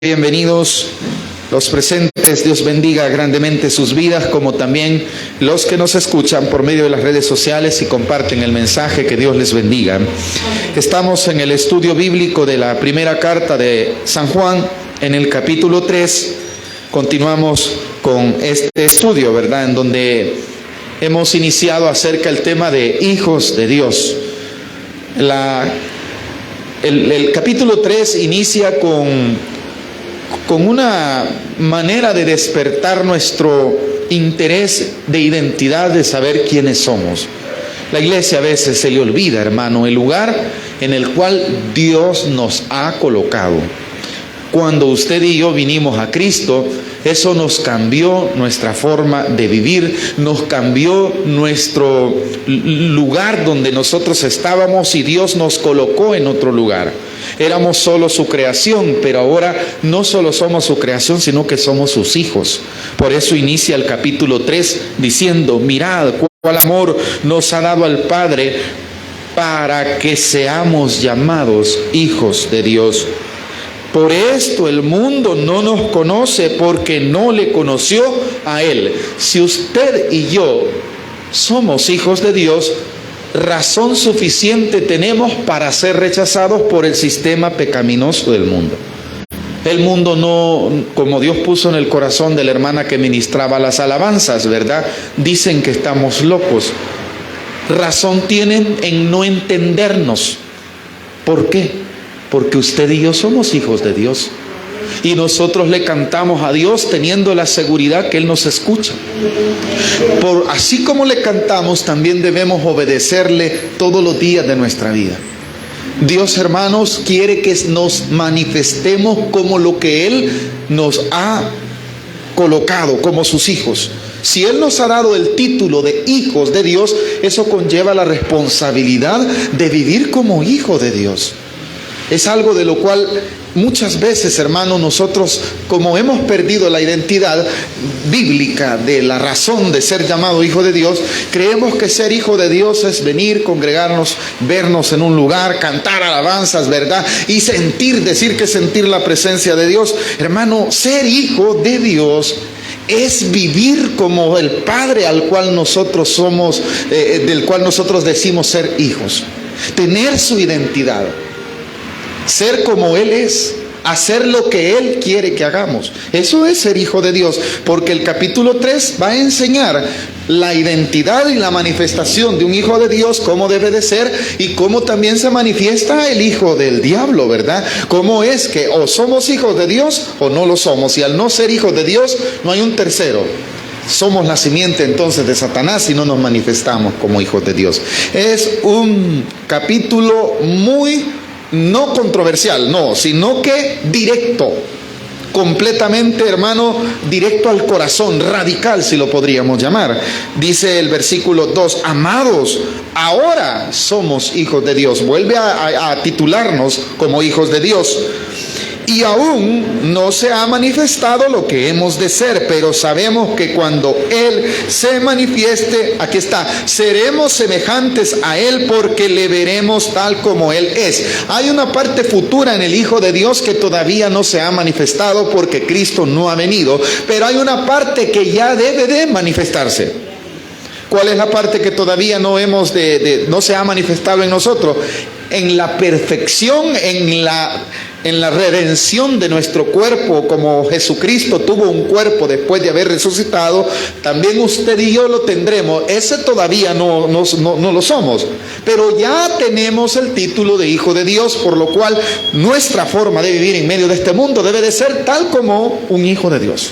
Bienvenidos los presentes, Dios bendiga grandemente sus vidas, como también los que nos escuchan por medio de las redes sociales y comparten el mensaje, que Dios les bendiga. Estamos en el estudio bíblico de la primera carta de San Juan, en el capítulo 3. Continuamos con este estudio, ¿verdad?, en donde hemos iniciado acerca del tema de hijos de Dios. El capítulo 3 inicia con una manera de despertar nuestro interés de identidad, de saber quiénes somos. La iglesia a veces se le olvida, hermano, el lugar en el cual Dios nos ha colocado. Cuando usted y yo vinimos a Cristo, eso nos cambió nuestra forma de vivir, nos cambió nuestro lugar donde nosotros estábamos y Dios nos colocó en otro lugar. Éramos solo su creación, pero ahora no solo somos su creación, sino que somos sus hijos. Por eso inicia el capítulo 3 diciendo: mirad cuál amor nos ha dado el Padre para que seamos llamados hijos de Dios. Por esto el mundo no nos conoce, porque no le conoció a Él. Si usted y yo somos hijos de Dios, razón suficiente tenemos para ser rechazados por el sistema pecaminoso del mundo. El mundo no, como Dios puso en el corazón de la hermana que ministraba las alabanzas, ¿verdad?, dicen que estamos locos. Razón tienen en no entendernos. ¿Por qué? Porque usted y yo somos hijos de Dios. Y nosotros le cantamos a Dios teniendo la seguridad que Él nos escucha. Así como le cantamos, también debemos obedecerle todos los días de nuestra vida. Dios, hermanos, quiere que nos manifestemos como lo que Él nos ha colocado, como sus hijos. Si Él nos ha dado el título de hijos de Dios, eso conlleva la responsabilidad de vivir como hijo de Dios. Es algo de lo cual muchas veces, hermanos, nosotros, como hemos perdido la identidad bíblica de la razón de ser llamado hijo de Dios, creemos que ser hijo de Dios es venir, congregarnos, vernos en un lugar, cantar alabanzas, ¿verdad?, y decir que sentir la presencia de Dios. Hermano, ser hijo de Dios es vivir como el Padre al cual nosotros somos, del cual nosotros decimos ser hijos. Tener su identidad. Ser como Él es, hacer lo que Él quiere que hagamos. Eso es ser hijo de Dios, porque el capítulo 3 va a enseñar la identidad y la manifestación de un hijo de Dios, cómo debe de ser y cómo también se manifiesta el hijo del diablo, ¿verdad? Cómo es que o somos hijos de Dios o no lo somos, y al no ser hijos de Dios no hay un tercero. Somos la simiente entonces de Satanás y no nos manifestamos como hijos de Dios. Es un capítulo muy no controversial, no, sino que directo, completamente, hermano, directo al corazón, radical, si lo podríamos llamar. Dice el versículo 2: amados, ahora somos hijos de Dios. Vuelve a titularnos como hijos de Dios. Y aún no se ha manifestado lo que hemos de ser, pero sabemos que cuando Él se manifieste, aquí está, seremos semejantes a Él, porque le veremos tal como Él es. Hay una parte futura en el Hijo de Dios que todavía no se ha manifestado porque Cristo no ha venido, pero hay una parte que ya debe de manifestarse. ¿Cuál es la parte que todavía no se ha manifestado en nosotros? En la perfección, en la redención de nuestro cuerpo. Como Jesucristo tuvo un cuerpo después de haber resucitado, también usted y yo lo tendremos. Ese todavía no lo somos, pero ya tenemos el título de hijo de Dios, por lo cual nuestra forma de vivir en medio de este mundo debe de ser tal como un hijo de Dios.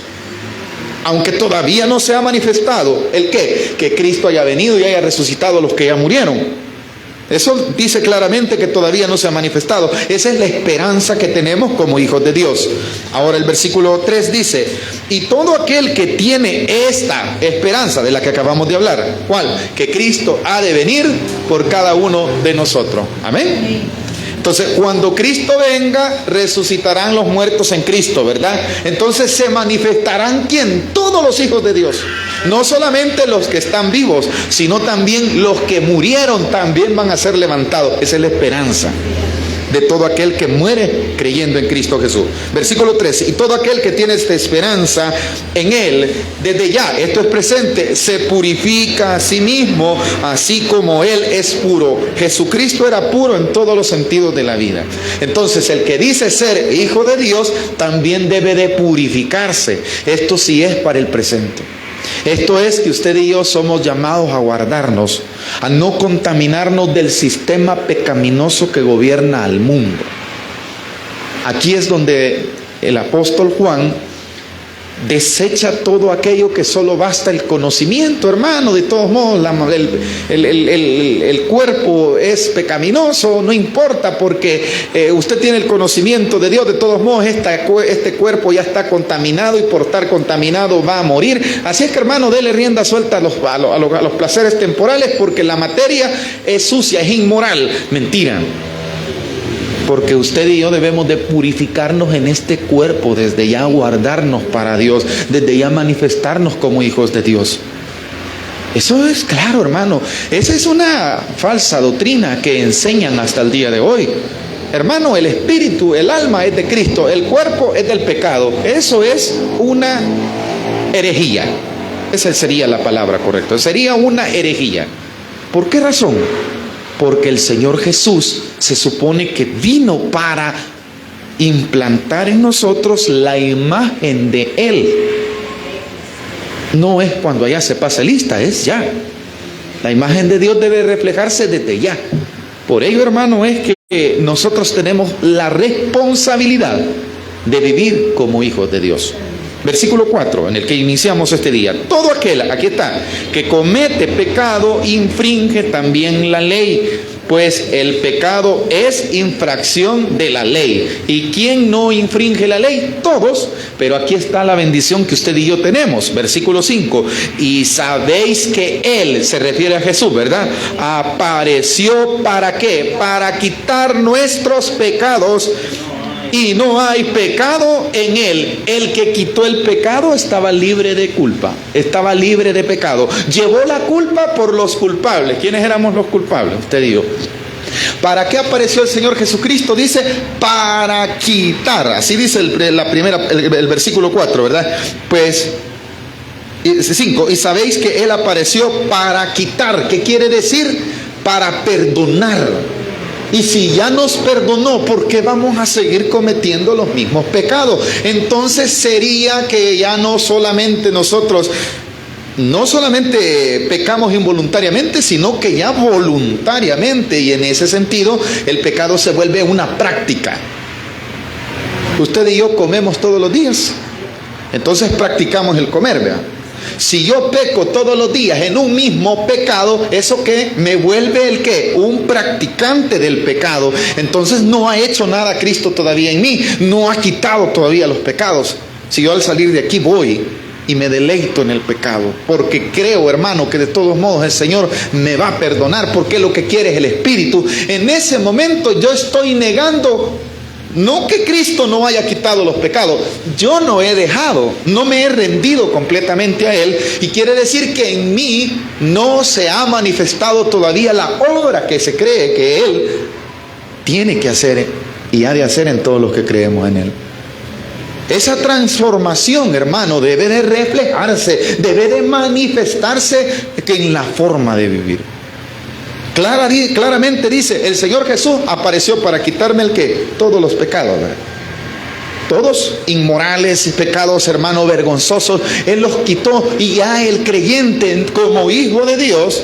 Aunque todavía no se ha manifestado el qué, que Cristo haya venido y haya resucitado a los que ya murieron. Eso dice claramente que todavía no se ha manifestado. Esa es la esperanza que tenemos como hijos de Dios. Ahora el versículo 3 dice: y todo aquel que tiene esta esperanza de la que acabamos de hablar, ¿cuál? Que Cristo ha de venir por cada uno de nosotros. Amén. Entonces, cuando Cristo venga, resucitarán los muertos en Cristo, ¿verdad? Entonces se manifestarán, ¿quién? Todos los hijos de Dios. No solamente los que están vivos, sino también los que murieron también van a ser levantados. Esa es la esperanza. de todo aquel que muere creyendo en Cristo Jesús. Versículo 13, y todo aquel que tiene esta esperanza en Él, desde ya, esto es presente, se purifica a sí mismo, así como Él es puro. Jesucristo era puro en todos los sentidos de la vida. Entonces, el que dice ser hijo de Dios, también debe de purificarse. Esto sí es para el presente. Esto es que usted y yo somos llamados a guardarnos, a no contaminarnos del sistema pecaminoso que gobierna al mundo. Aquí es donde el apóstol Juan desecha todo aquello que solo basta el conocimiento, hermano. De todos modos, el cuerpo es pecaminoso, no importa, porque usted tiene el conocimiento de Dios. De todos modos, este cuerpo ya está contaminado, y por estar contaminado va a morir. Así es que, hermano, dele rienda suelta a los placeres temporales, porque la materia es sucia, es inmoral. Mentira. Porque usted y yo debemos de purificarnos en este cuerpo, desde ya guardarnos para Dios, desde ya manifestarnos como hijos de Dios. Eso es claro, hermano. Esa es una falsa doctrina que enseñan hasta el día de hoy. Hermano, el espíritu, el alma es de Cristo, el cuerpo es del pecado. Eso es una herejía. Esa sería la palabra correcta. Sería una herejía. ¿Por qué razón? Porque el Señor Jesús se supone que vino para implantar en nosotros la imagen de Él. No es cuando allá se pasa lista, es ya. La imagen de Dios debe reflejarse desde ya. Por ello, hermano, es que nosotros tenemos la responsabilidad de vivir como hijos de Dios. Versículo 4, en el que iniciamos este día. Todo aquel, aquí está, que comete pecado, infringe también la ley, pues el pecado es infracción de la ley. ¿Y quién no infringe la ley? Todos. Pero aquí está la bendición que usted y yo tenemos. Versículo 5, y sabéis que Él, se refiere a Jesús, ¿verdad?, apareció, ¿para qué? Para quitar nuestros pecados, y no hay pecado en Él. El que quitó el pecado estaba libre de culpa, estaba libre de pecado. Llevó la culpa por los culpables. ¿Quiénes éramos los culpables? Usted y yo. ¿Para qué apareció el Señor Jesucristo? Dice, para quitar. Así dice el versículo 4, ¿verdad? Pues 5, y sabéis que Él apareció para quitar. ¿Qué quiere decir? Para perdonar. Y si ya nos perdonó, ¿por qué vamos a seguir cometiendo los mismos pecados? Entonces sería que ya no solamente pecamos involuntariamente, sino que ya voluntariamente. Y en ese sentido, el pecado se vuelve una práctica. Usted y yo comemos todos los días, entonces practicamos el comer, ¿verdad? Si yo peco todos los días en un mismo pecado, ¿eso qué? Me vuelve el qué? Un practicante del pecado. Entonces no ha hecho nada Cristo todavía en mí, no ha quitado todavía los pecados. Si yo al salir de aquí voy y me deleito en el pecado, porque creo, hermano, que de todos modos el Señor me va a perdonar, porque lo que quiere es el Espíritu, en ese momento yo estoy negando. No que Cristo no haya quitado los pecados, yo no he dejado, no me he rendido completamente a Él, y quiere decir que en mí no se ha manifestado todavía la obra que se cree que Él tiene que hacer y ha de hacer en todos los que creemos en Él. Esa transformación, hermano, debe de reflejarse, debe de manifestarse en la forma de vivir. Claramente dice, el Señor Jesús apareció para quitarme el qué? Todos los pecados, ¿verdad? Todos inmorales, pecados, hermano, vergonzosos. Él los quitó, y ya el creyente como hijo de Dios,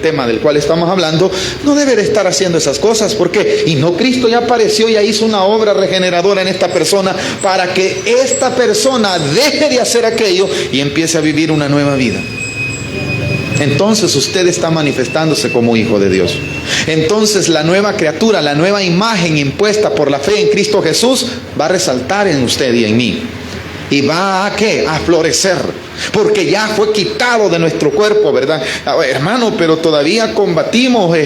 tema del cual estamos hablando, no debe de estar haciendo esas cosas. ¿Por qué? Y no, Cristo ya apareció, ya hizo una obra regeneradora en esta persona para que esta persona deje de hacer aquello y empiece a vivir una nueva vida. Entonces usted está manifestándose como hijo de Dios. Entonces la nueva criatura, la nueva imagen impuesta por la fe en Cristo Jesús va a resaltar en usted y en mí. Y va a ¿qué? A florecer. Porque ya fue quitado de nuestro cuerpo, ¿verdad? Hermano, pero todavía combatimos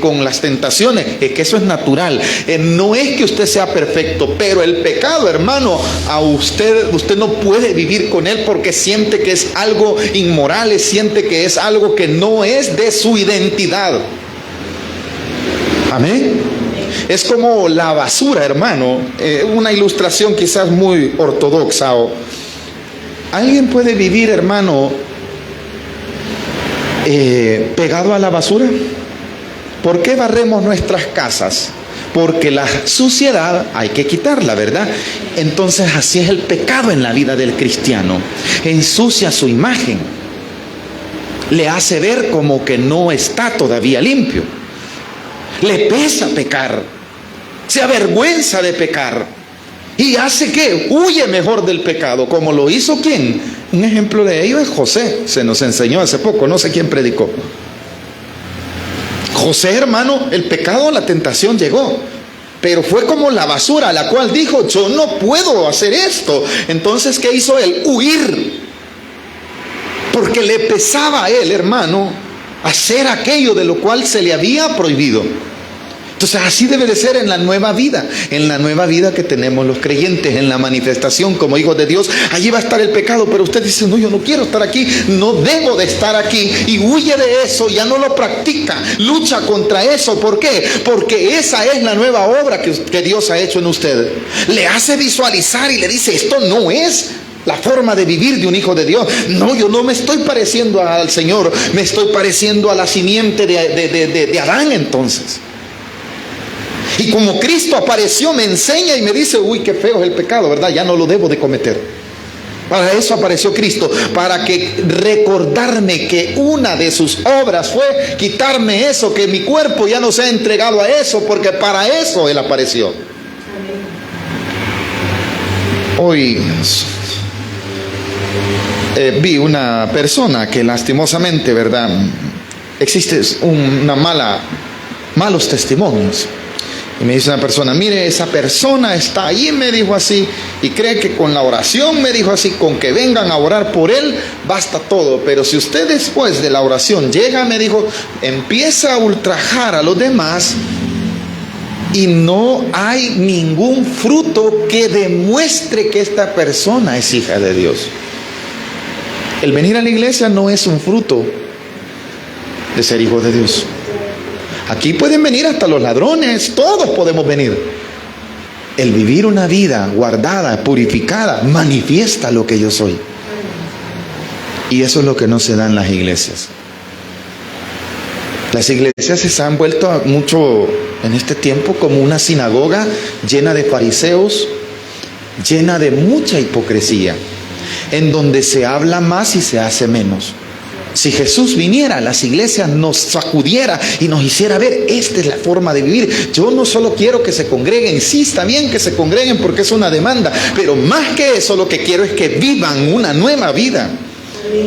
con las tentaciones. Es que eso es natural. No es que usted sea perfecto, pero el pecado, hermano, a usted no puede vivir con él, porque siente que es algo inmoral, siente que es algo que no es de su identidad. Amén. es como la basura, hermano. Una ilustración quizás muy ortodoxa. ¿Alguien puede vivir, hermano, pegado a la basura? ¿Por qué barremos nuestras casas? Porque la suciedad hay que quitarla, ¿verdad? Entonces así es el pecado en la vida del cristiano. Ensucia su imagen, le hace ver como que no está todavía limpio, le pesa pecar, se avergüenza de pecar y hace que huye mejor del pecado, como lo hizo ¿quién? Un ejemplo de ello es José. Se nos enseñó hace poco, no sé quién predicó. José, hermano, el pecado, la tentación llegó, pero fue como la basura a la cual dijo: yo no puedo hacer esto. Entonces, ¿qué hizo él? Huir, porque le pesaba a él, hermano, hacer aquello de lo cual se le había prohibido. Entonces así debe de ser en la nueva vida que tenemos los creyentes, en la manifestación como hijos de Dios. Allí va a estar el pecado, pero usted dice: no, yo no quiero estar aquí, no debo de estar aquí, y huye de eso, ya no lo practica, lucha contra eso. ¿Por qué? Porque esa es la nueva obra que Dios ha hecho en usted. Le hace visualizar y le dice: esto no es la forma de vivir de un hijo de Dios. No, yo no me estoy pareciendo al Señor, me estoy pareciendo a la simiente de Adán. Entonces, y como Cristo apareció, me enseña y me dice: uy, qué feo es el pecado, ¿verdad? Ya no lo debo de cometer. Para eso apareció Cristo, para que recordarme que una de sus obras fue quitarme eso, que mi cuerpo ya no sea entregado a eso, porque para eso Él apareció. Hoy vi una persona que lastimosamente, ¿verdad? Existe malos testimonios. Y me dice una persona: mire, esa persona está ahí, me dijo así, y cree que con la oración, me dijo así, con que vengan a orar por él, basta todo. Pero si usted después de la oración llega, me dijo, empieza a ultrajar a los demás y no hay ningún fruto que demuestre que esta persona es hija de Dios. El venir a la iglesia no es un fruto de ser hijo de Dios. Aquí pueden venir hasta los ladrones, todos podemos venir. El vivir una vida guardada, purificada, manifiesta lo que yo soy. Y eso es lo que no se da en las iglesias. Las iglesias se han vuelto mucho en este tiempo como una sinagoga llena de fariseos, llena de mucha hipocresía, en donde se habla más y se hace menos. Si Jesús viniera, las iglesias nos sacudiera y nos hiciera ver: esta es la forma de vivir. Yo no solo quiero que se congreguen, sí, está bien que se congreguen porque es una demanda, pero más que eso, lo que quiero es que vivan una nueva vida,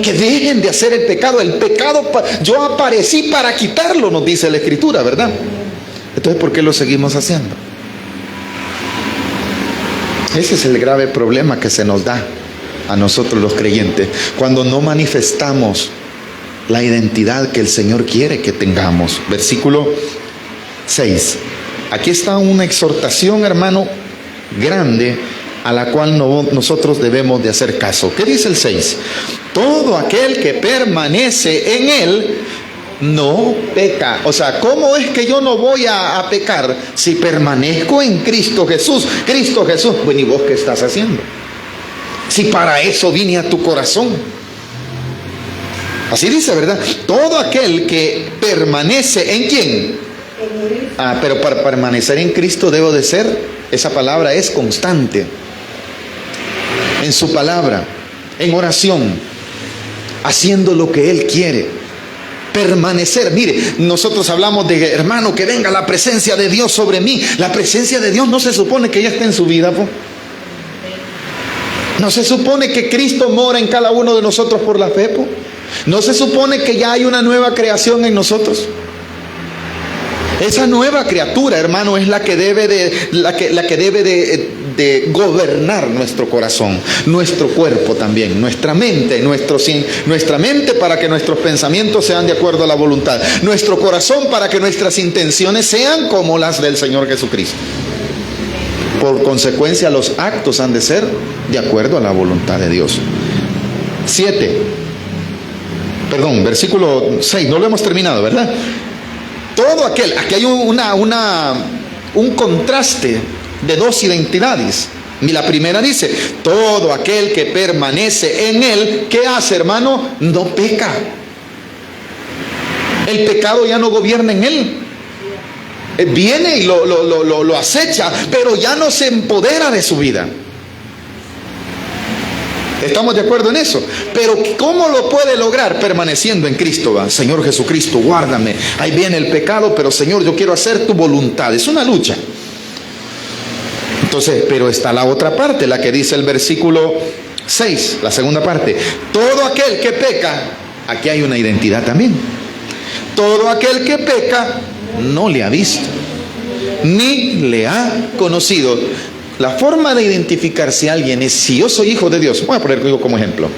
que dejen de hacer el pecado. El pecado, yo aparecí para quitarlo, nos dice la Escritura, ¿verdad? Entonces, ¿por qué lo seguimos haciendo? Ese es el grave problema que se nos da a nosotros los creyentes, cuando no manifestamos la identidad que el Señor quiere que tengamos. Versículo 6. Aquí está una exhortación, hermano, grande, a la cual nosotros debemos de hacer caso. ¿Qué dice el 6? Todo aquel que permanece en Él no peca. O sea, ¿cómo es que yo no voy a pecar si permanezco en Cristo Jesús? Cristo Jesús. Bueno, ¿y vos qué estás haciendo? Si para eso vine a tu corazón. Así dice, ¿verdad? Todo aquel que permanece ¿en quién? Pero para permanecer en Cristo debo de ser, esa palabra es constante, en su palabra, en oración, haciendo lo que Él quiere. Permanecer. Mire, nosotros hablamos de: hermano, que venga la presencia de Dios sobre mí. La presencia de Dios no se supone que ya esté en su vida, ¿no? No se supone que Cristo mora en cada uno de nosotros por la fe, ¿no? No se supone que ya hay una nueva creación en nosotros. Esa nueva criatura, hermano, es la que debe de gobernar nuestro corazón, nuestro cuerpo también, nuestra mente, nuestra mente para que nuestros pensamientos sean de acuerdo a la voluntad, nuestro corazón para que nuestras intenciones sean como las del Señor Jesucristo. Por consecuencia, los actos han de ser de acuerdo a la voluntad de Dios. Versículo 6, no lo hemos terminado, ¿verdad? Todo aquel, aquí hay un contraste de dos identidades. Y la primera dice, todo aquel que permanece en Él, ¿qué hace, hermano? No peca. El pecado ya no gobierna en él. Viene y lo acecha, pero ya no se empodera de su vida. ¿Estamos de acuerdo en eso? Pero ¿cómo lo puede lograr? Permaneciendo en Cristo. ¿Va? Señor Jesucristo, guárdame. Ahí viene el pecado, pero Señor, yo quiero hacer tu voluntad. Es una lucha. Entonces, pero está la otra parte, la que dice el versículo 6, la segunda parte. Todo aquel que peca, aquí hay una identidad también. Todo aquel que peca no le ha visto, ni le ha conocido. La forma de identificar si alguien es, si yo soy hijo de Dios, voy a poner yo como ejemplo.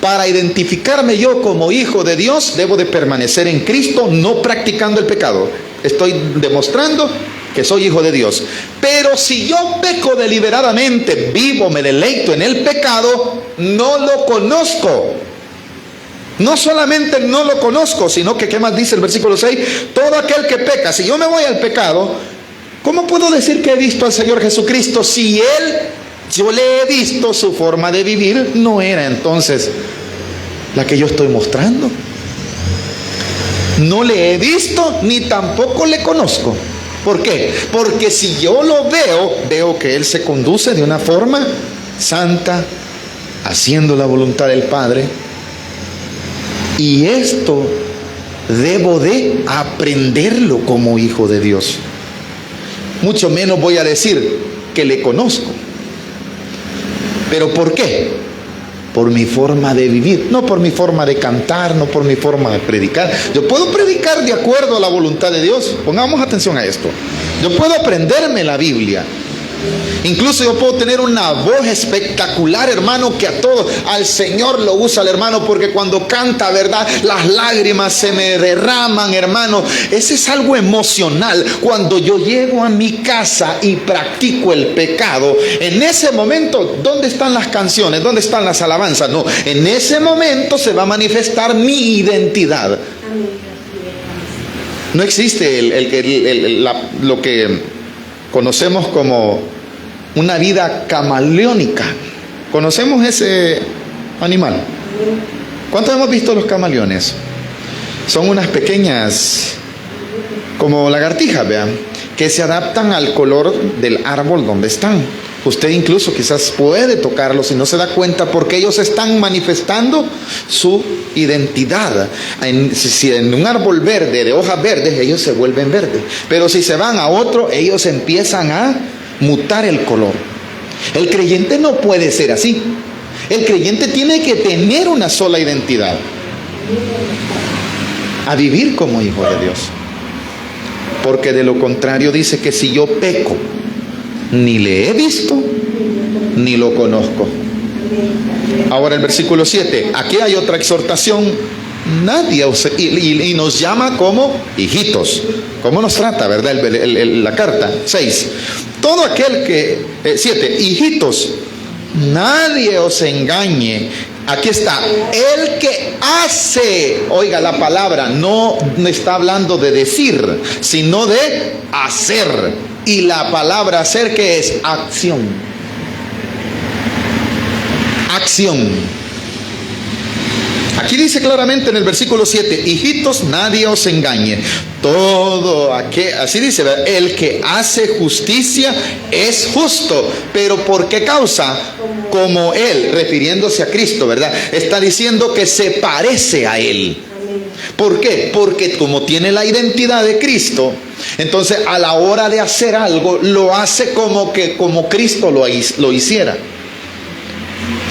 Para identificarme yo como hijo de Dios, debo de permanecer en Cristo, no practicando el pecado. Estoy demostrando que soy hijo de Dios. Pero si yo peco deliberadamente, vivo, me deleito en el pecado, no lo conozco. No solamente no lo conozco, sino que, ¿qué más dice el versículo 6? Todo aquel que peca, si yo me voy al pecado, ¿cómo puedo decir que he visto al Señor Jesucristo si yo le he visto su forma de vivir, no era entonces la que yo estoy mostrando? No le he visto ni tampoco le conozco. ¿Por qué? Porque si yo lo veo que Él se conduce de una forma santa, haciendo la voluntad del Padre. Y esto debo de aprenderlo como hijo de Dios. Mucho menos voy a decir que le conozco. ¿Pero por qué? Por mi forma de vivir, no por mi forma de cantar, no por mi forma de predicar. Yo puedo predicar de acuerdo a la voluntad de Dios. Pongamos atención a esto. Yo puedo aprenderme la Biblia. Incluso yo puedo tener una voz espectacular, hermano, que a todos, al Señor lo usa el hermano, porque cuando canta, ¿verdad? Las lágrimas se me derraman, hermano. Ese es algo emocional. Cuando yo llego a mi casa y practico el pecado, en ese momento, ¿dónde están las canciones? ¿Dónde están las alabanzas? No, en ese momento se va a manifestar mi identidad. No existe lo que conocemos como una vida camaleónica. ¿Conocemos ese animal? ¿Cuántos hemos visto los camaleones? Son unas pequeñas, como lagartijas, vean, que se adaptan al color del árbol donde están. Usted incluso quizás puede tocarlos y no se da cuenta, porque ellos están manifestando su identidad. Si en un árbol verde, de hojas verdes, ellos se vuelven verdes. Pero si se van a otro, ellos empiezan a mutar el color. El creyente no puede ser así. El creyente tiene que tener una sola identidad. A vivir como hijo de Dios. Porque de lo contrario dice que si yo peco, ni le he visto, ni lo conozco. Ahora el versículo 7. Aquí hay otra exhortación. Nadie, y nos llama como hijitos. ¿Cómo nos trata, verdad? La carta 6. Todo aquel que 7. Hijitos, nadie os engañe. Aquí está, el que hace. Oiga la palabra, no está hablando de decir, sino de hacer. Y la palabra hacer, ¿qué es? Acción. Acción. Aquí dice claramente en el versículo 7, hijitos, nadie os engañe. Todo aquel, así dice, el que hace justicia es justo. ¿Pero por qué causa? Como Él, refiriéndose a Cristo, ¿verdad? Está diciendo que se parece a Él. ¿Por qué? Porque como tiene la identidad de Cristo, entonces a la hora de hacer algo, lo hace como Cristo lo hiciera.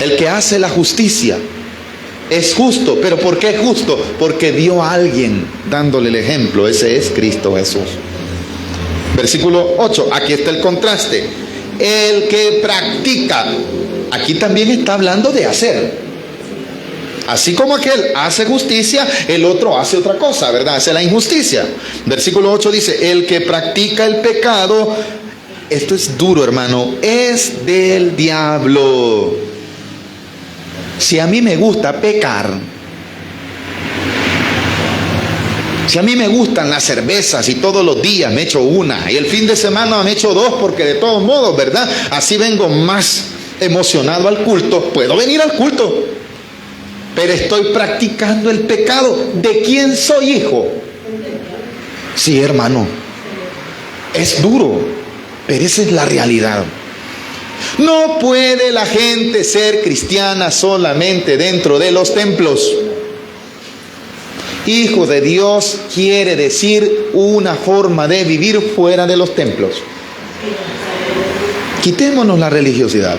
El que hace la justicia es justo. ¿Pero por qué es justo? Porque vio a alguien dándole el ejemplo. Ese es Cristo Jesús. Versículo 8. Aquí está el contraste. El que practica. Aquí también está hablando de hacer. Así como aquel hace justicia, el otro hace otra cosa, ¿verdad? Hace la injusticia. Versículo 8 dice, el que practica el pecado, esto es duro, hermano, es del diablo. Si a mí me gusta pecar, Si a mí me gustan las cervezas y todos los días me echo una y el fin de semana me echo dos porque de todos modos, ¿verdad? Así vengo más emocionado al culto. Puedo venir al culto, pero estoy practicando el pecado. ¿De quién soy hijo? Sí, hermano. Es duro, pero esa es la realidad. No puede la gente ser cristiana solamente dentro de los templos. Hijo de Dios quiere decir una forma de vivir fuera de los templos. Quitémonos la religiosidad.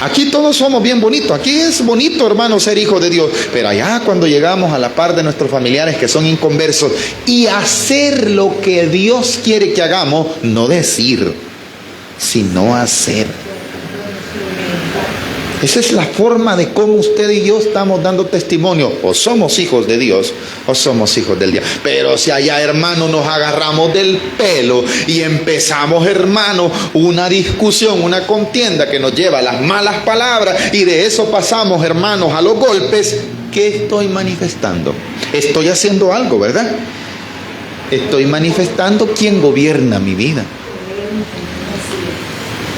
Aquí todos somos bien bonitos. Aquí es bonito, hermano, ser hijo de Dios. Pero allá cuando llegamos a la par de nuestros familiares que son inconversos y hacer lo que Dios quiere que hagamos, no decir, sino hacer. Esa es la forma de cómo usted y yo estamos dando testimonio. O somos hijos de Dios o somos hijos del diablo. Pero si allá, hermano, nos agarramos del pelo y empezamos, hermano, una discusión, una contienda que nos lleva a las malas palabras y de eso pasamos, hermanos, a los golpes, ¿qué estoy manifestando? Estoy haciendo algo, ¿verdad? Estoy manifestando quién gobierna mi vida.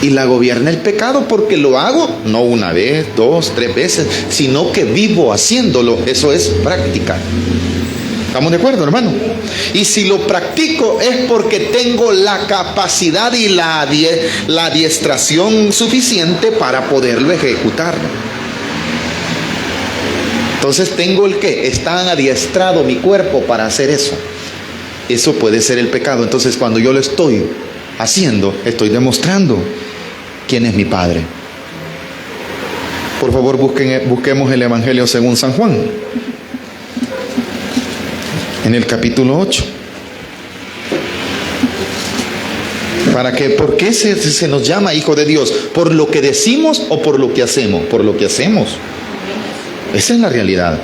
Y la gobierna el pecado porque lo hago no una vez, dos, tres veces, sino que vivo haciéndolo. Eso es práctica. ¿Estamos de acuerdo, hermano? Y si lo practico es porque tengo la capacidad y la adiestración suficiente para poderlo ejecutar. Entonces tengo el qué, está adiestrado mi cuerpo para hacer eso. Eso puede ser el pecado. Entonces cuando yo lo estoy haciendo, estoy demostrando quién es mi Padre. Por favor, busquemos el Evangelio según San Juan, en el capítulo 8. ¿Por qué se nos llama hijo de Dios? ¿Por lo que decimos o por lo que hacemos? Por lo que hacemos. Esa es la realidad.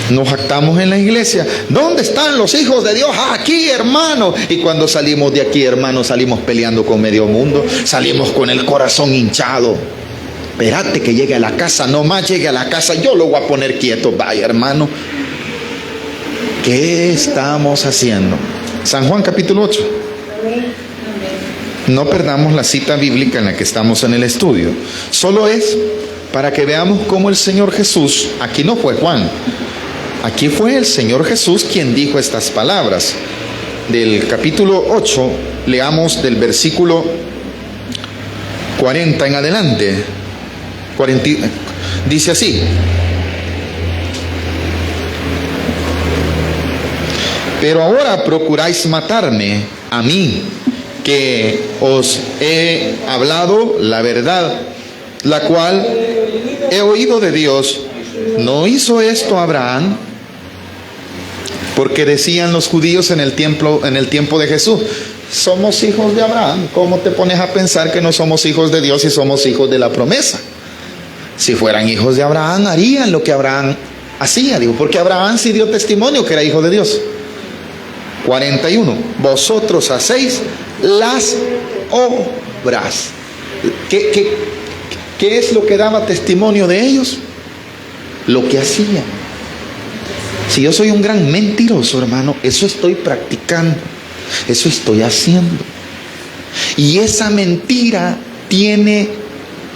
Nos jactamos en la iglesia. ¿Dónde están los hijos de Dios? Aquí, hermano. Y cuando salimos de aquí, hermano, salimos peleando con medio mundo. Salimos con el corazón hinchado. Espérate que llegue a la casa. No más llegue a la casa, yo lo voy a poner quieto. Vaya, hermano. ¿Qué estamos haciendo? San Juan capítulo 8. No perdamos la cita bíblica en la que estamos en el estudio. Solo es para que veamos cómo el Señor Jesús, aquí no fue Juan, aquí fue el Señor Jesús quien dijo estas palabras. Del capítulo 8, leamos del versículo 40 en adelante. Dice así: pero ahora procuráis matarme a mí, que os he hablado la verdad, la cual he oído de Dios. ¿No hizo esto Abraham? Porque decían los judíos en el tiempo de Jesús: somos hijos de Abraham. ¿Cómo te pones a pensar que no somos hijos de Dios y somos hijos de la promesa? Si fueran hijos de Abraham, harían lo que Abraham hacía. Digo, porque Abraham sí dio testimonio que era hijo de Dios. 41. Vosotros hacéis las obras. ¿Qué es lo que daba testimonio de ellos? Lo que hacían. Si yo soy un gran mentiroso, hermano, eso estoy practicando, eso estoy haciendo. Y esa mentira tiene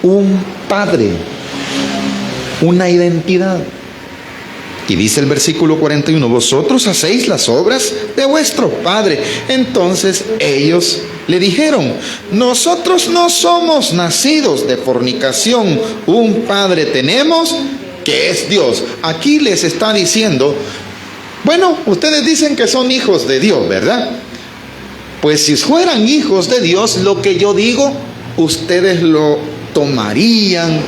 un padre, una identidad. Y dice el versículo 41, vosotros hacéis las obras de vuestro padre. Entonces ellos le dijeron: nosotros no somos nacidos de fornicación, un padre tenemos, que es Dios. Aquí les está diciendo: bueno, ustedes dicen que son hijos de Dios, ¿verdad? Pues si fueran hijos de Dios, lo que yo digo, ustedes lo tomarían,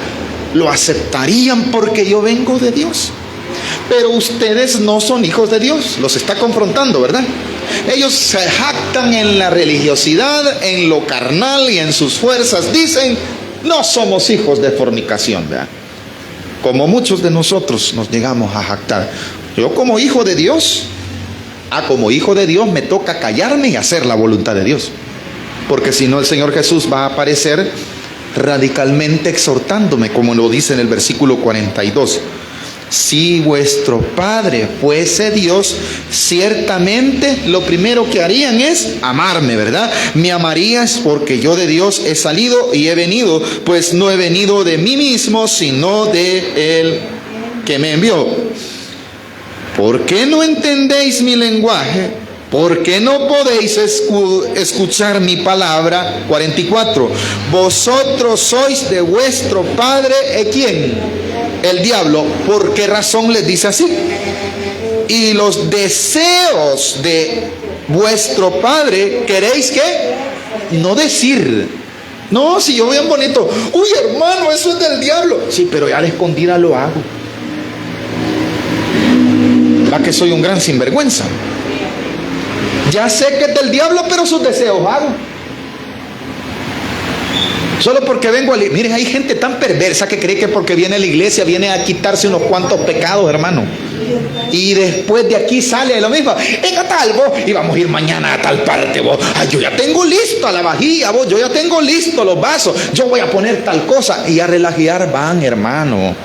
lo aceptarían, porque yo vengo de Dios. Pero ustedes no son hijos de Dios. Los está confrontando, ¿verdad? Ellos se jactan en la religiosidad, en lo carnal y en sus fuerzas. Dicen: no somos hijos de fornicación, ¿verdad? Como muchos de nosotros nos llegamos a jactar. Yo como hijo de Dios, como hijo de Dios me toca callarme y hacer la voluntad de Dios. Porque si no, el Señor Jesús va a aparecer radicalmente exhortándome, como lo dice en el versículo 42. Si vuestro Padre fuese Dios, ciertamente lo primero que harían es amarme, ¿verdad? Me amarías porque yo de Dios he salido y he venido, pues no he venido de mí mismo, sino de Él que me envió. ¿Por qué no entendéis mi lenguaje? ¿Por qué no podéis escuchar mi palabra? 44. Vosotros sois de vuestro padre, ¿quién? El diablo. ¿Por qué razón les dice así? Y los deseos de vuestro padre, ¿queréis qué? No decir. No, si yo bien bonito. Uy, hermano, eso es del diablo. Sí, pero ya a la escondida lo hago. ¿Verdad que soy un gran sinvergüenza? Ya sé que es del diablo, pero sus deseos hago. Solo porque vengo a la iglesia. Miren, hay gente tan perversa que cree que porque viene a la iglesia viene a quitarse unos cuantos pecados, hermano. Y después de aquí sale lo mismo. Venga tal, vos, y vamos a ir mañana a tal parte, vos. Ay, yo ya tengo listo la vajilla, vos. Yo ya tengo listo los vasos. Yo voy a poner tal cosa. Y a relajar van, hermano,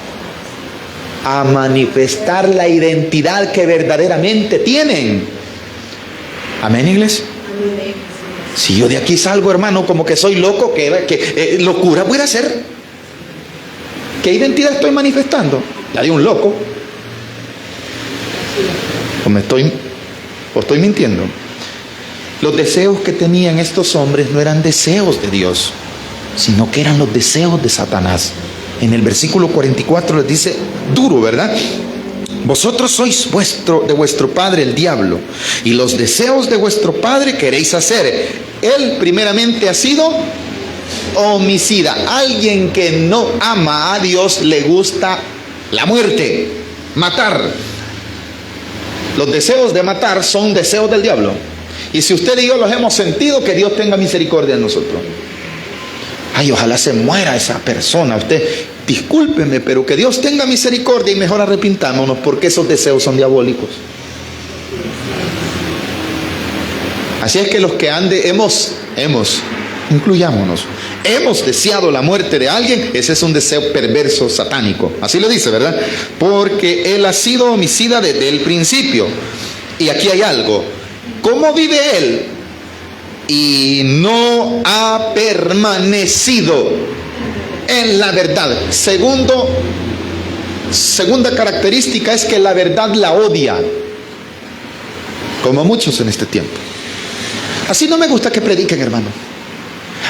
a manifestar la identidad que verdaderamente tienen. Amén, iglesia. Si yo de aquí salgo, hermano, como que soy loco, que locura voy a hacer. ¿Qué identidad estoy manifestando? La de un loco. ¿O estoy mintiendo? Los deseos que tenían estos hombres no eran deseos de Dios, sino que eran los deseos de Satanás. En el versículo 44 les dice duro, ¿verdad? Vosotros sois de vuestro padre el diablo, y los deseos de vuestro padre queréis hacer. Él primeramente ha sido homicida. Alguien que no ama a Dios le gusta la muerte, matar. Los deseos de matar son deseos del diablo. Y si usted y yo los hemos sentido, que Dios tenga misericordia de nosotros. Ay, ojalá se muera esa persona. Usted, discúlpeme, pero que Dios tenga misericordia y mejor arrepintámonos, porque esos deseos son diabólicos. Así es que los que incluyámonos, hemos deseado la muerte de alguien, ese es un deseo perverso, satánico. Así lo dice, ¿verdad? Porque él ha sido homicida desde el principio. Y aquí hay algo. ¿Cómo vive él? Y no ha permanecido en la verdad. Segunda característica es que la verdad la odia, como muchos en este tiempo. Así no me gusta que prediquen, hermano.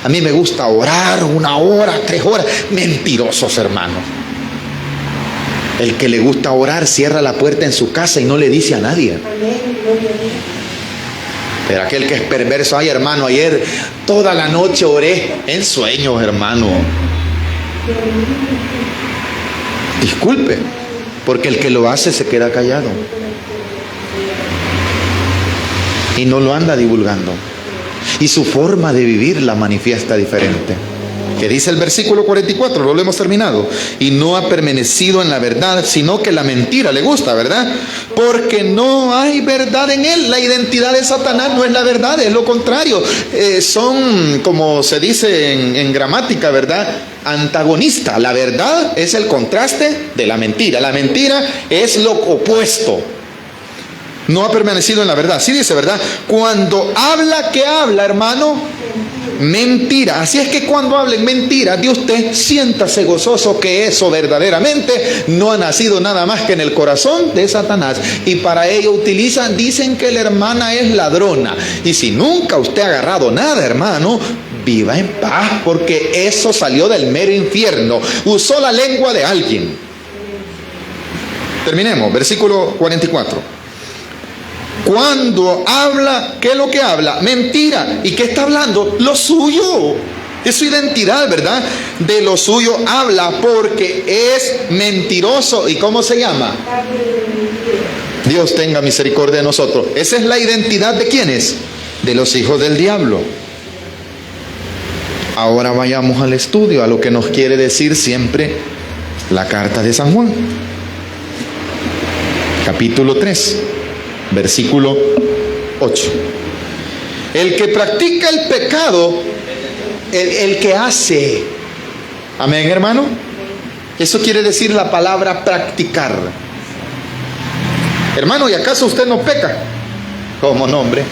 A mí me gusta orar 1 hora, 3 horas. Mentirosos, hermano. El que le gusta orar cierra la puerta en su casa y no le dice a nadie. Pero aquel que es perverso, ay, hermano, ayer toda la noche oré en sueños, hermano. Disculpe, porque el que lo hace se queda callado y no lo anda divulgando, y su forma de vivir la manifiesta diferente. Que dice el versículo 44, lo hemos terminado. Y no ha permanecido en la verdad, sino que la mentira le gusta, ¿verdad? Porque no hay verdad en él. La identidad de Satanás no es la verdad, es lo contrario. Son, como se dice en gramática, ¿verdad?, antagonista. La verdad es el contraste de la mentira. La mentira es lo opuesto. No ha permanecido en la verdad. Sí dice, ¿verdad? Cuando habla, ¿qué habla, hermano? Mentira. Así es que cuando hablen mentira de usted, siéntase gozoso que eso verdaderamente no ha nacido nada más que en el corazón de Satanás. Y para ello dicen que la hermana es ladrona. Y si nunca usted ha agarrado nada, hermano, viva en paz, porque eso salió del mero infierno. Usó la lengua de alguien. Terminemos, versículo 44. Cuando habla, ¿qué es lo que habla? Mentira. ¿Y qué está hablando? Lo suyo. Es su identidad, ¿verdad? De lo suyo habla, porque es mentiroso. ¿Y cómo se llama? Dios tenga misericordia de nosotros. Esa es la identidad de ¿quiénes? De los hijos del diablo. Ahora vayamos al estudio, a lo que nos quiere decir siempre la carta de San Juan. Capítulo 3. Versículo 8. El que practica el pecado, el que hace. Amén, hermano. Eso quiere decir la palabra practicar. Hermano, ¿y acaso usted no peca? ¿Cómo no, hombre?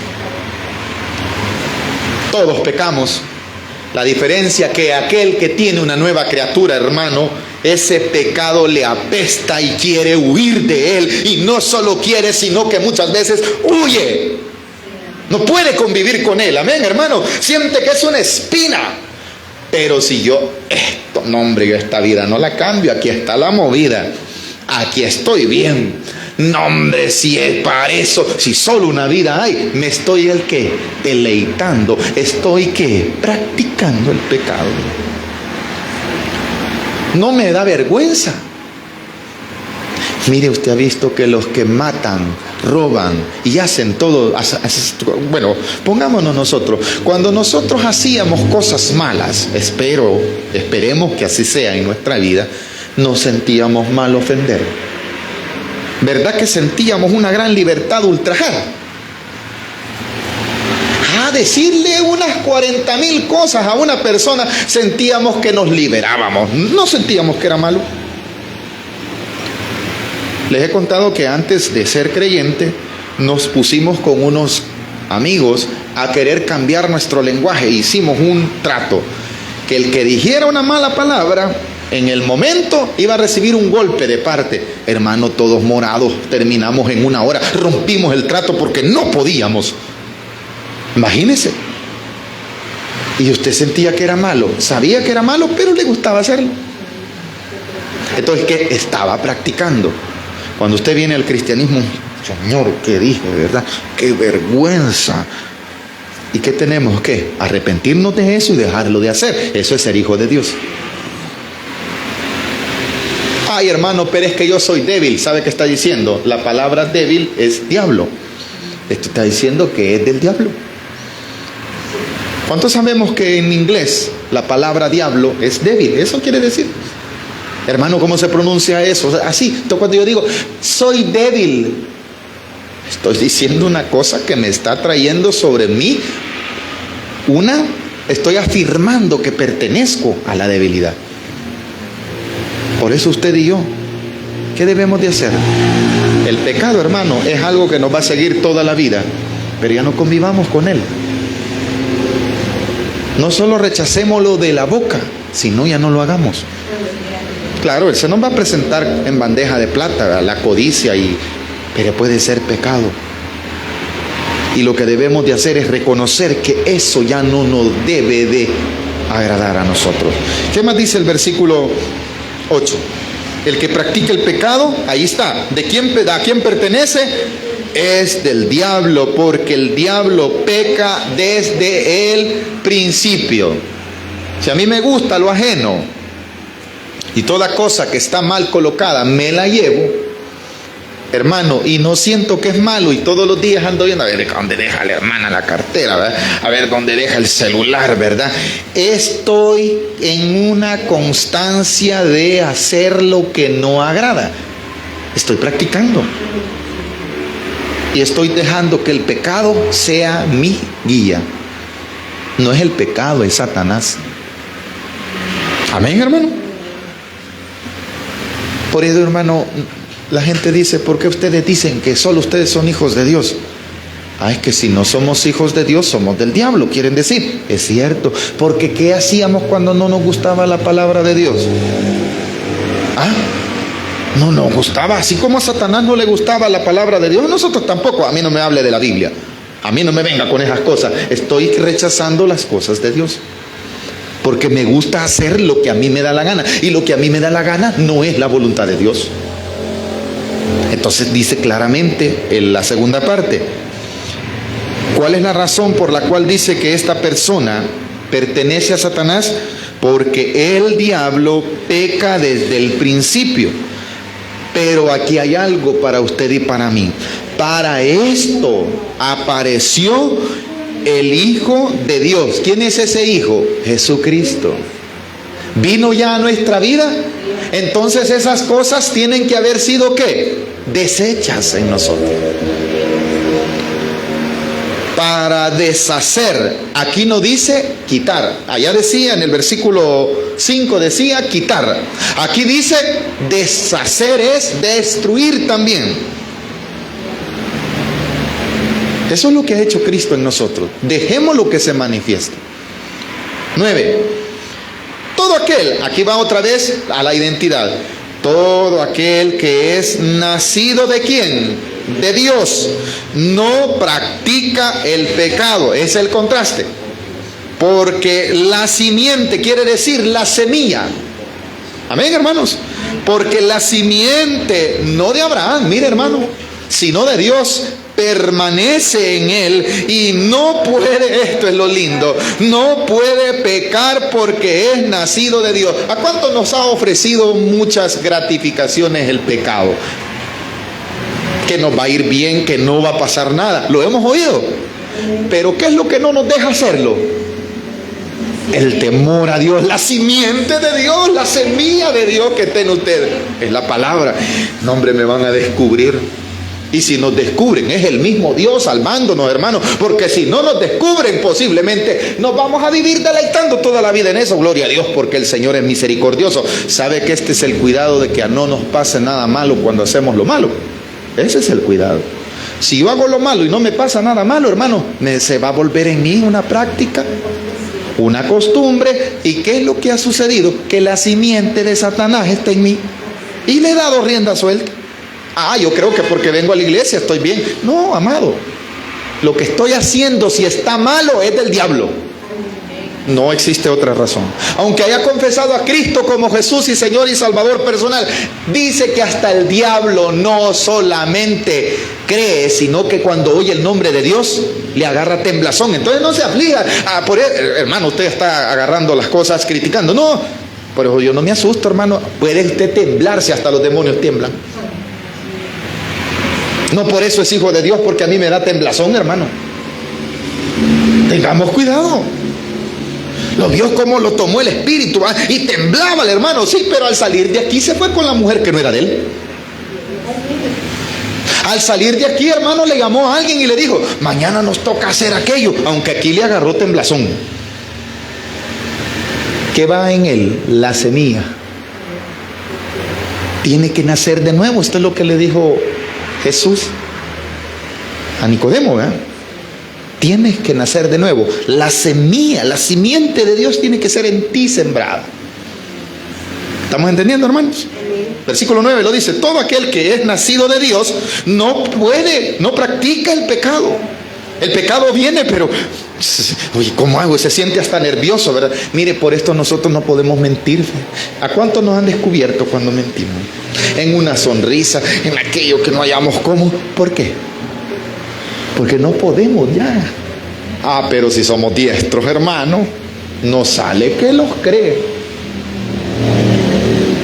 Todos pecamos. La diferencia que aquel que tiene una nueva criatura, hermano, ese pecado le apesta y quiere huir de él. Y no solo quiere, sino que muchas veces huye. No puede convivir con él. Amén, hermano. Siente que es una espina. Pero si yo, no, hombre, yo esta vida no la cambio. Aquí está la movida. Aquí estoy bien. No, hombre, si es para eso, si solo una vida hay, me estoy deleitando, estoy practicando el pecado. No me da vergüenza. Mire, usted ha visto que los que matan, roban y hacen todo, bueno, pongámonos nosotros, cuando nosotros hacíamos cosas malas, esperemos que así sea en nuestra vida, nos sentíamos mal ofender. ¿Verdad que sentíamos una gran libertad ultrajada? Decirle unas 40,000 cosas a una persona, sentíamos que nos liberábamos, no sentíamos que era malo. Les he contado que antes de ser creyente, nos pusimos con unos amigos a querer cambiar nuestro lenguaje. Hicimos un trato, que el que dijera una mala palabra, en el momento iba a recibir un golpe de parte. Hermano, todos morados, terminamos en 1 hora, rompimos el trato porque no podíamos. Imagínese. Y usted sentía que era malo, sabía que era malo, pero le gustaba hacerlo. Entonces, ¿qué estaba practicando? Cuando usted viene al cristianismo, Señor, ¿qué dije, verdad? ¡Qué vergüenza! ¿Y qué tenemos que? Arrepentirnos de eso y dejarlo de hacer. Eso es ser hijo de Dios. Ay, hermano, pero es que yo soy débil. ¿Sabe qué está diciendo? La palabra débil es diablo. Esto está diciendo que es del diablo. ¿Cuántos sabemos que en inglés la palabra diablo es débil? Eso quiere decir. Hermano, ¿cómo se pronuncia eso? Así, cuando yo digo, soy débil, estoy diciendo una cosa que me está trayendo sobre mí estoy afirmando que pertenezco a la debilidad. Por eso usted y yo, ¿qué debemos de hacer? El pecado, hermano, es algo que nos va a seguir toda la vida, pero ya no convivamos con él. No solo rechacémoslo de la boca, sino ya no lo hagamos. Claro, él se nos va a presentar en bandeja de plata, la codicia, pero puede ser pecado. Y lo que debemos de hacer es reconocer que eso ya no nos debe de agradar a nosotros. ¿Qué más dice el versículo 8? El que practica el pecado, ahí está. ¿A quién pertenece? Es del diablo, porque el diablo peca desde el principio. Si a mí me gusta lo ajeno y toda cosa que está mal colocada me la llevo, hermano, y no siento que es malo, y todos los días ando viendo a ver dónde deja la hermana la cartera, ¿verdad? A ver dónde deja el celular, ¿verdad? Estoy en una constancia de hacer lo que no agrada. Estoy practicando y estoy dejando que el pecado sea mi guía. No es el pecado, es Satanás. Amén, hermano. Por eso, hermano, la gente dice, ¿por qué ustedes dicen que solo ustedes son hijos de Dios? Es que si no somos hijos de Dios, somos del diablo, quieren decir. Es cierto, porque ¿qué hacíamos cuando no nos gustaba la palabra de Dios? No nos gustaba, así como a Satanás no le gustaba la palabra de Dios, a nosotros tampoco. A mí no me hable de la Biblia, a mí no me venga con esas cosas. Estoy rechazando las cosas de Dios, porque me gusta hacer lo que a mí me da la gana, y lo que a mí me da la gana no es la voluntad de Dios. Entonces dice claramente en la segunda parte, ¿cuál es la razón por la cual dice que esta persona pertenece a Satanás? Porque el diablo peca desde el principio. Pero aquí hay algo para usted y para mí. Para esto apareció el Hijo de Dios. ¿Quién es ese Hijo? Jesucristo. ¿Vino ya a nuestra vida? Entonces esas cosas tienen que haber sido ¿qué? Deshechas en nosotros. Para deshacer, aquí no dice quitar. Allá decía en el versículo 5 decía quitar. Aquí dice deshacer, es destruir también. Eso es lo que ha hecho Cristo en nosotros. Dejemos lo que se manifieste. 9. Todo aquel, aquí va otra vez a la identidad. Todo aquel que es nacido ¿de quién? De Dios. No practica el pecado. Ese es el contraste. Porque la simiente quiere decir la semilla. Amén, hermanos. Porque la simiente, no de Abraham, mire hermano, sino de Dios, permanece en él y no puede, esto es lo lindo, no puede pecar porque es nacido de Dios. ¿A cuánto nos ha ofrecido muchas gratificaciones el pecado? Que nos va a ir bien, que no va a pasar nada. Lo hemos oído. Pero ¿qué es lo que no nos deja hacerlo? El temor a Dios, la simiente de Dios, la semilla de Dios que está en ustedes. Es la palabra. No, hombre, me van a descubrir. Y si nos descubren, es el mismo Dios salvándonos, hermanos. Porque si no nos descubren, posiblemente nos vamos a vivir deleitando toda la vida en eso. Gloria a Dios, porque el Señor es misericordioso. Sabe que este es el cuidado de que no nos pase nada malo cuando hacemos lo malo. Ese es el cuidado. Si yo hago lo malo y no me pasa nada malo, hermano, se va a volver en mí una práctica, una costumbre. ¿Y qué es lo que ha sucedido? Que la simiente de Satanás está en mí y le he dado rienda suelta. Yo creo que porque vengo a la iglesia estoy bien. No, amado, lo que estoy haciendo, si está malo, es del diablo. No existe otra razón. Aunque haya confesado a Cristo como Jesús y Señor y Salvador personal, dice que hasta el diablo no solamente cree, sino que cuando oye el nombre de Dios le agarra temblazón. Entonces no se aflija. Hermano, usted está agarrando las cosas, criticando. No, por eso yo no me asusto, hermano. Puede usted temblar si hasta los demonios tiemblan. No por eso es hijo de Dios, porque a mí me da temblazón, hermano. Tengamos cuidado. Lo vio como lo tomó el espíritu, y temblaba el hermano, sí, pero al salir de aquí se fue con la mujer que no era de él. Al salir de aquí, hermano, le llamó a alguien y le dijo: mañana nos toca hacer aquello, aunque aquí le agarró temblazón. ¿Qué va en él? La semilla. Tiene que nacer de nuevo. Esto es lo que le dijo Jesús a Nicodemo, ¿verdad? Tienes que nacer de nuevo. La semilla, la simiente de Dios tiene que ser en ti sembrada. ¿Estamos entendiendo, hermanos? Versículo 9 lo dice: todo aquel que es nacido de Dios no practica el pecado. El pecado viene, pero oye, ¿cómo hago? Se siente hasta nervioso, ¿verdad? Mire, por esto nosotros no podemos mentir. ¿A cuántos nos han descubierto cuando mentimos? En una sonrisa, en aquello que no hallamos cómo. ¿Por qué? Porque no podemos ya. Pero si somos diestros, hermano, nos sale que los cree.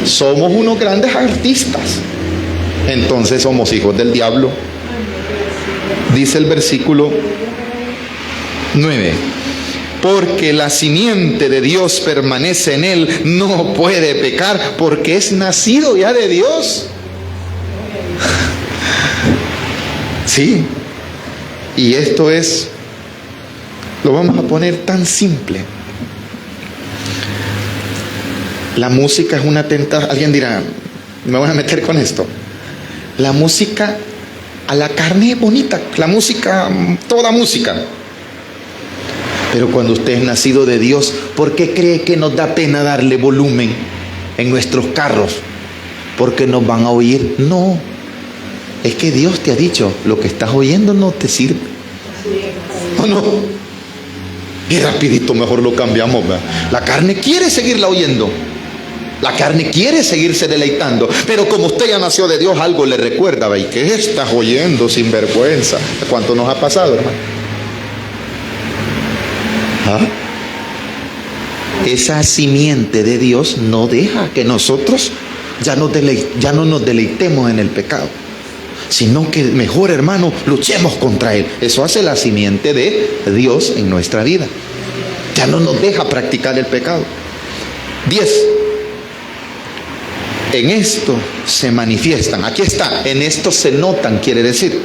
Somos unos grandes artistas. Entonces somos hijos del diablo. Dice el versículo 9: porque la simiente de Dios permanece en él, no puede pecar porque es nacido ya de Dios. Sí. Y esto lo vamos a poner tan simple. La música es una tentación. Alguien dirá: me voy a meter con esto. La música a la carne es bonita. La música, toda música. Pero cuando usted es nacido de Dios, ¿por qué cree que nos da pena darle volumen en nuestros carros? Porque nos van a oír. No. Es que Dios te ha dicho: lo que estás oyendo no te sirve. ¿O no? Y rapidito mejor lo cambiamos, ¿verdad? La carne quiere seguirla oyendo. La carne quiere seguirse deleitando. Pero como usted ya nació de Dios, algo le recuerda: ¿y qué estás oyendo, sinvergüenza? ¿Cuánto nos ha pasado, hermano? Esa simiente de Dios no deja que nosotros ya no nos deleitemos en el pecado, sino que mejor, hermano, luchemos contra él. Eso hace la simiente de Dios en nuestra vida. Ya no nos deja practicar el pecado. 10. En esto se manifiestan. Aquí está: en esto se notan, quiere decir.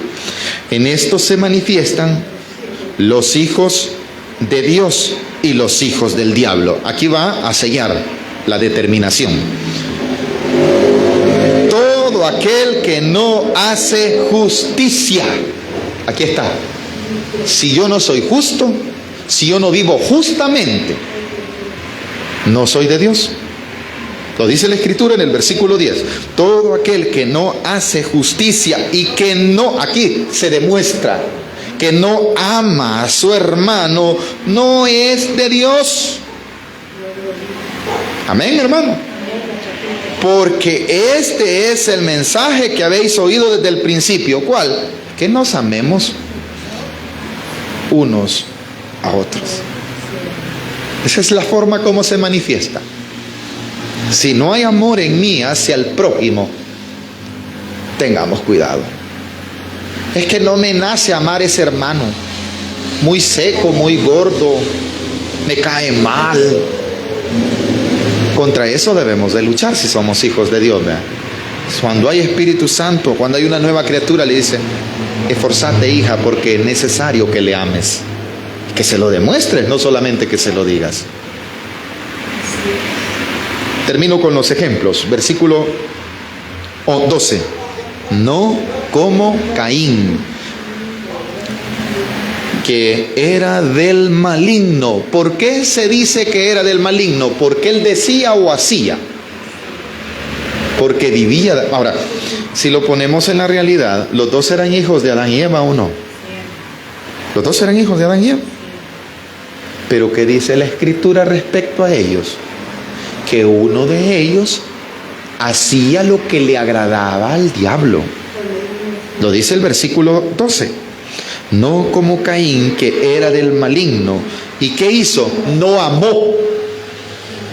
En esto se manifiestan los hijos de Dios y los hijos del diablo. Aquí va a sellar la determinación. Todo aquel que no hace justicia. Aquí está. Si yo no soy justo, si yo no vivo justamente, no soy de Dios. Lo dice la Escritura en el versículo 10. Todo aquel que no hace justicia y que no, aquí se demuestra que no ama a su hermano, no es de Dios. Amén, hermano. Porque este es el mensaje que habéis oído desde el principio. ¿Cuál? Que nos amemos unos a otros. Esa es la forma como se manifiesta. Si no hay amor en mí hacia el prójimo, tengamos cuidado. Es que no me nace amar a ese hermano, muy seco, muy gordo, me cae mal. Contra eso debemos de luchar si somos hijos de Dios, ¿verdad? Cuando hay Espíritu Santo, cuando hay una nueva criatura, le dice: esforzate, hija, porque es necesario que le ames, que se lo demuestres, no solamente que se lo digas. Termino con los ejemplos. Versículo 12. No como Caín, que era del maligno. ¿Por qué se dice que era del maligno? ¿Porque él decía o hacía? Porque vivía. Ahora, si lo ponemos en la realidad, ¿los dos eran hijos de Adán y Eva o no? Los dos eran hijos de Adán y Eva. Pero ¿qué dice la Escritura respecto a ellos? Que uno de ellos hacía lo que le agradaba al diablo. Lo dice el versículo 12. No como Caín, que era del maligno. ¿Y qué hizo? No amó,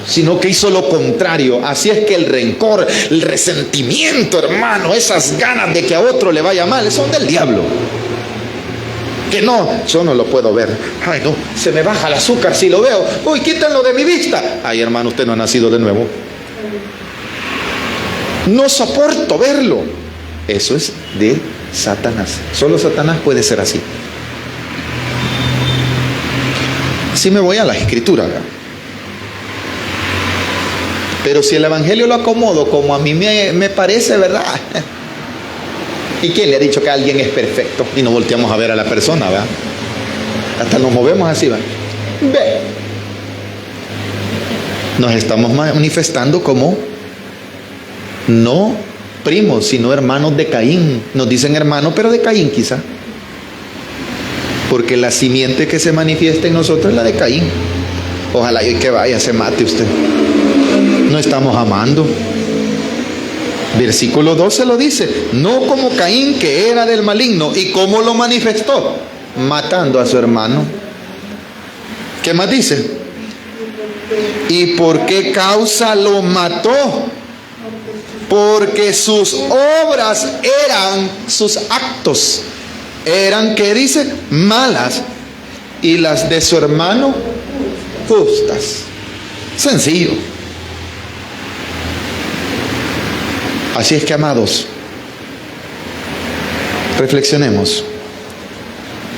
sino que hizo lo contrario. Así es que el rencor, el resentimiento, hermano, esas ganas de que a otro le vaya mal, son del diablo. Que no, yo no lo puedo ver. Ay, no, se me baja el azúcar si lo veo. Uy, quítenlo de mi vista. Ay, hermano, usted no ha nacido de nuevo. No soporto verlo. Eso es de Satanás. Solo Satanás puede ser así. Si me voy a la Escritura, ¿verdad? Pero si el Evangelio lo acomodo como a mí me parece, ¿verdad? ¿Y quién le ha dicho que alguien es perfecto? Y no volteamos a ver a la persona, ¿verdad? Hasta nos movemos así, ¿verdad? Ve. Nos estamos manifestando como no primos, sino hermanos de Caín. Nos dicen hermanos, pero de Caín quizá. Porque la simiente que se manifiesta en nosotros es la de Caín. Ojalá y que vaya, se mate usted. No estamos amando. Versículo 12 lo dice: no como Caín, que era del maligno. ¿Y cómo lo manifestó? Matando a su hermano. ¿Qué más dice? ¿Y por qué causa lo mató? Porque sus obras eran, sus actos eran, ¿qué dice? Malas, y las de su hermano justas. Sencillo. Así es que, amados, reflexionemos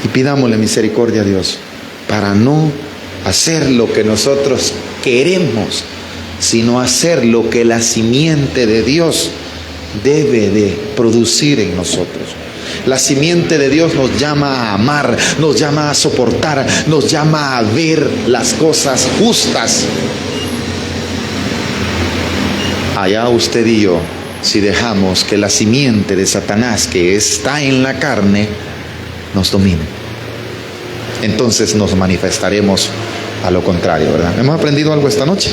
y pidámosle misericordia a Dios para no hacer lo que nosotros queremos, sino hacer lo que la simiente de Dios debe de producir en nosotros. La simiente de Dios nos llama a amar, nos llama a soportar, nos llama a ver las cosas justas. Allá usted y yo, si dejamos que la simiente de Satanás que está en la carne nos domine, entonces nos manifestaremos a lo contrario, ¿verdad? ¿Hemos aprendido algo esta noche?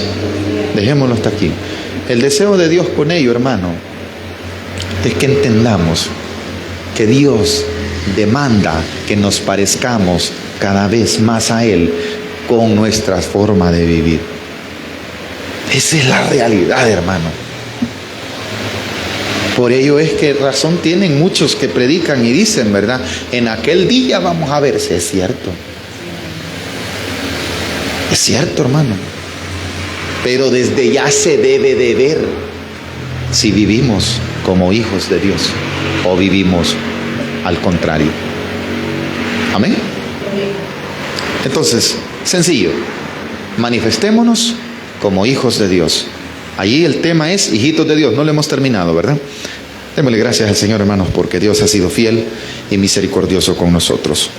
Dejémoslo hasta aquí. El deseo de Dios con ello, hermano, es que entendamos que Dios demanda que nos parezcamos cada vez más a Él con nuestra forma de vivir. Esa es la realidad, hermano. Por ello es que razón tienen muchos que predican y dicen, ¿verdad? En aquel día vamos a ver si es cierto. Es cierto, hermano. Pero desde ya se debe de ver si vivimos como hijos de Dios o vivimos al contrario. Amén. Entonces, sencillo, manifestémonos como hijos de Dios. Allí el tema es hijitos de Dios. No lo hemos terminado, ¿verdad? Démosle gracias al Señor, hermanos, porque Dios ha sido fiel y misericordioso con nosotros.